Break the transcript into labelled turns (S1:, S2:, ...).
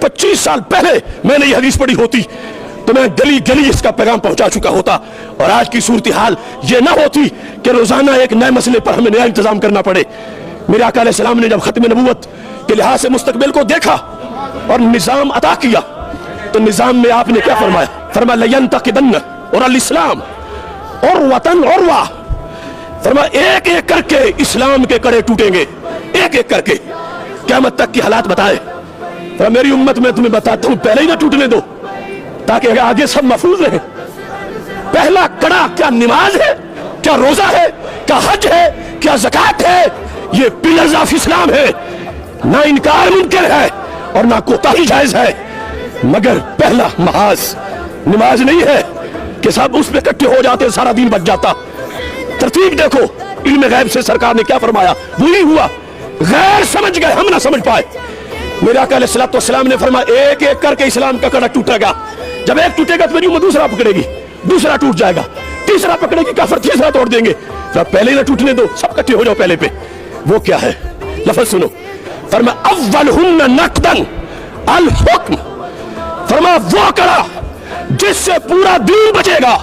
S1: 25 साल पहले मैंने ये हदीस पढ़ी होती तो मैं गली गली इसका पैगाम पहुंचा चुका होता, और आज की सूरत हाल ये ना होती कि रोजाना एक नए मसले पर हमें नया इंतजाम करना पड़े। मेरे आका अलैहिस्सलाम ने जब खत्म नबूवत के लिहाज से मुस्तकबिल को देखा और निजाम अता किया तो निजाम में आपने क्या फरमाया? फरमाया लयंतकिदन्न और अल इस्लाम और वतन और वाह, फरमाया एक एक करके इस्लाम के कड़े टूटेंगे, एक एक करके क़यामत तक की हालात बताए। फरमाया मेरी उम्मत में तुम्हें बताता हूं पहले ही ना टूटने दो ताकि आगे सब महफूज रहे। पहला कड़ा क्या नमाज है, क्या रोजा है, क्या हज है, क्या ज़कात है? ये पिलर्स ऑफ इस्लाम है, ना इनकार मुमकिन है और ना कोताही जायज है। मगर पहला महाज नमाज नहीं है कि सब उस पे इकट्ठे हो जाते सारा दिन बच जाता। तरतीब देखो, इल्म गैब से सरकार ने क्या फरमाया वही हुआ। गैर समझ गए, हम ना समझ पाए। मेरे आका अलैहिस्सलातु वस्सलाम ने फरमाया एक एक करके इस्लाम का कड़ा टूटेगा। जब एक टूटेगा तो मेरी उम्मत दूसरा पकड़ेगी, दूसरा टूट जाएगा, तीसरा पकड़ेगी, काफिर तीसरा तोड़ देंगे। तो पहले ही ना टूटने दो, सब इकट्ठे हो जाओ पहले पे। वो क्या है? लफ्ज़ सुनो, फरमाया अव्वलहुन्ना नक़दन अल हुक्म, फरमाया वो कड़ा जिससे पूरा दीन बचेगा।